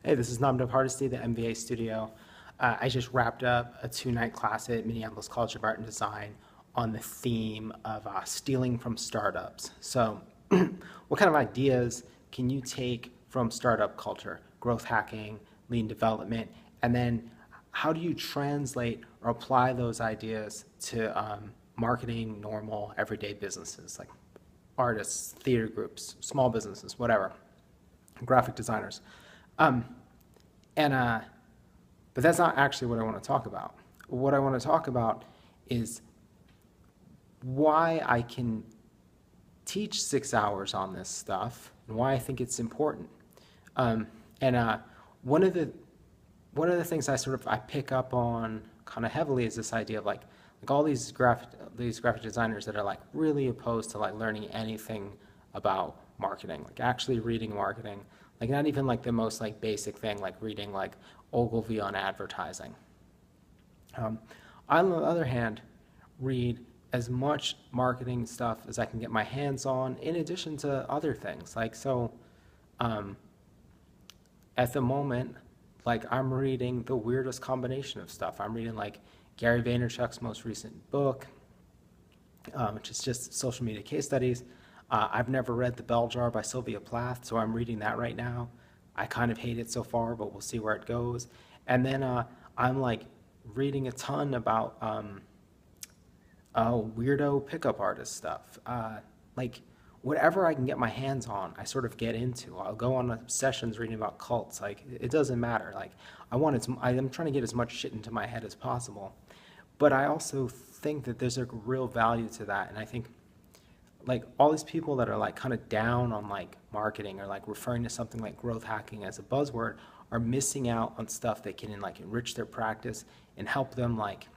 Hey, this is Namdev Hardesty, the MBA studio. I just wrapped up a 2-night class at Minneapolis College of Art and Design on the theme of stealing from startups. So what kind of ideas can you take from startup culture, growth hacking, lean development, and then how do you translate or apply those ideas to marketing normal everyday businesses like artists, theater groups, small businesses, whatever, graphic designers. Um, and but that's not actually what I want to talk about. What I want to talk about is why I can teach 6 hours on this stuff and why I think it's important. And one of the things I pick up on kind of heavily is this idea of like all these graphic designers that are like really opposed to like learning anything about marketing, like actually reading marketing, like not even like the most like basic thing, like reading like Ogilvy on advertising. I, on the other hand, read as much marketing stuff as I can get my hands on, in addition to other things. Like so, at the moment, like I'm reading the weirdest combination of stuff. I'm reading like Gary Vaynerchuk's most recent book, which is just social media case studies. I've never read The Bell Jar by Sylvia Plath, so I'm reading that right now. I kind of hate it so far, but we'll see where it goes. And then I'm like reading a ton about weirdo pickup artist stuff. Like whatever I can get my hands on, I sort of get into. I'll go on sessions reading about cults. Like it doesn't matter. Like I'm trying to get as much shit into my head as possible. But I also think that there's a real value to that, and I think like all these people that are like kind of down on like marketing or like referring to something like growth hacking as a buzzword are missing out on stuff that can like enrich their practice and help them like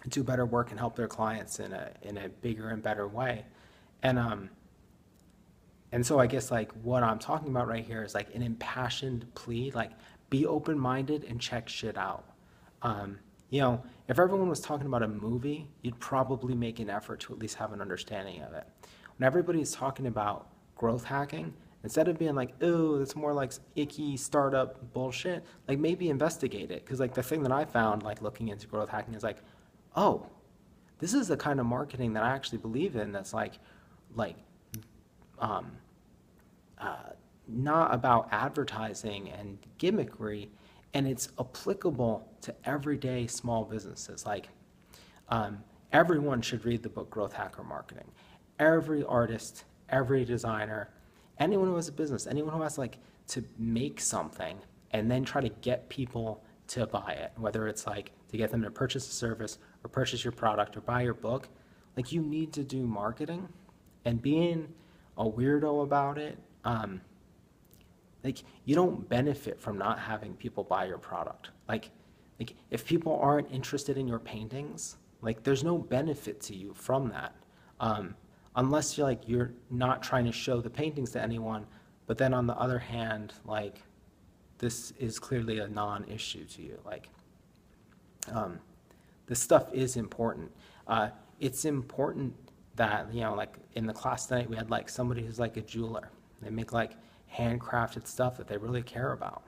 do better work and help their clients in a bigger and better way. And so I guess like what I'm talking about right here is like an impassioned plea, like be open-minded and check shit out. You know, if everyone was talking about a movie, you'd probably make an effort to at least have an understanding of it. When everybody's talking about growth hacking, instead of being like, oh, it's more like icky startup bullshit, like maybe investigate it. Because like the thing that I found like looking into growth hacking is like, oh, this is the kind of marketing that I actually believe in that's like not about advertising and gimmickry, and it's applicable to everyday small businesses. Like everyone should read the book Growth Hacker Marketing. Every artist, every designer, anyone who has a business, anyone who has like to make something and then try to get people to buy it, whether it's like to get them to purchase a service or purchase your product or buy your book, like you need to do marketing. And being a weirdo about it, like you don't benefit from not having people buy your product. Like if people aren't interested in your paintings, like there's no benefit to you from that, unless you're not trying to show the paintings to anyone. But then on the other hand, like this is clearly a non-issue to you. Like this stuff is important. It's important that like in the class tonight we had like somebody who's like a jeweler. They make like handcrafted stuff that they really care about.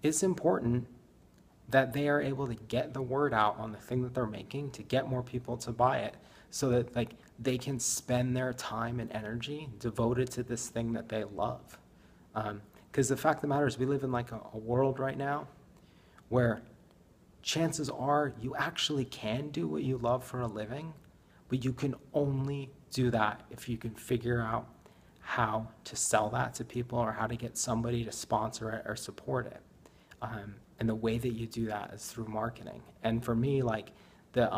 It's important that they are able to get the word out on the thing that they're making to get more people to buy it, so that like they can spend their time and energy devoted to this thing that they love. Because the fact of the matter is we live in like a world right now where chances are you actually can do what you love for a living, but you can only do that if you can figure out how to sell that to people or how to get somebody to sponsor it or support it. And the way that you do that is through marketing. And for me, like the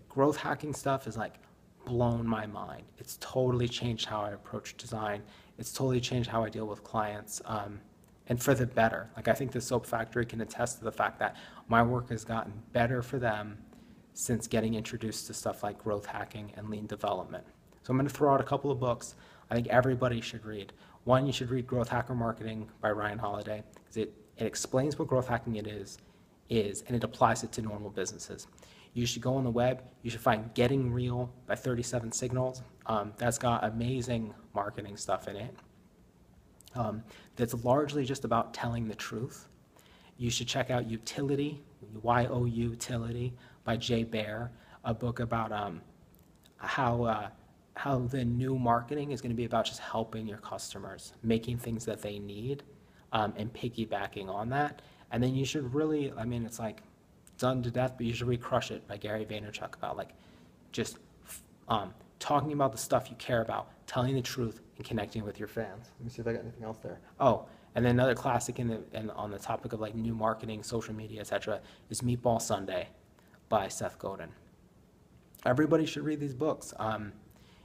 growth hacking stuff is like blown my mind. It's totally changed how I approach design. It's totally changed how I deal with clients, and for the better. Like I think the Soap Factory can attest to the fact that my work has gotten better for them since getting introduced to stuff like growth hacking and lean development. So I'm going to throw out a couple of books I think everybody should read. One, you should read Growth Hacker Marketing by Ryan Holiday, because it explains what growth hacking is, and it applies it to normal businesses. You should go on the web. You should find Getting Real by 37 Signals. That's got amazing marketing stuff in it. that's largely just about telling the truth. You should check out Utility, Y-O Utility, by Jay Baer, a book about how the new marketing is going to be about just helping your customers, making things that they need, and piggybacking on that. And then you should really, I mean, it's like done to death, but you should really Crush It by Gary Vaynerchuk, about like just talking about the stuff you care about, telling the truth, and connecting with your fans. Let me see if I got anything else there. Oh, and then another classic on the topic of like new marketing, social media, etc., is Meatball Sunday by Seth Godin. Everybody should read these books.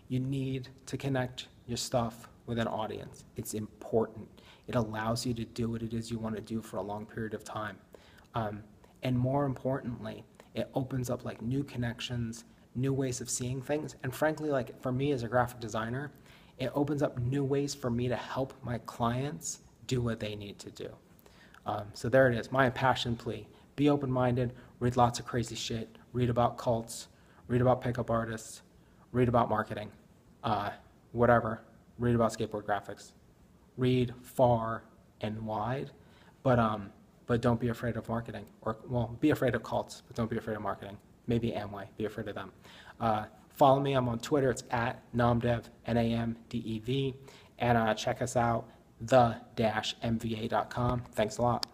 You need to connect your stuff with an audience. It's important. It allows you to do what it is you want to do for a long period of time. And more importantly, it opens up like new connections, new ways of seeing things. And frankly, like for me as a graphic designer, it opens up new ways for me to help my clients do what they need to do. So there it is, my impassioned plea. Be open-minded, read lots of crazy shit, read about cults, read about pickup artists, read about marketing, whatever, read about skateboard graphics. Read far and wide, but don't be afraid of marketing. Or, well, be afraid of cults, but don't be afraid of marketing. Maybe Amway, be afraid of them. Follow me, I'm on Twitter, it's at Namdev, Namdev, and check us out, the-mva.com. Thanks a lot.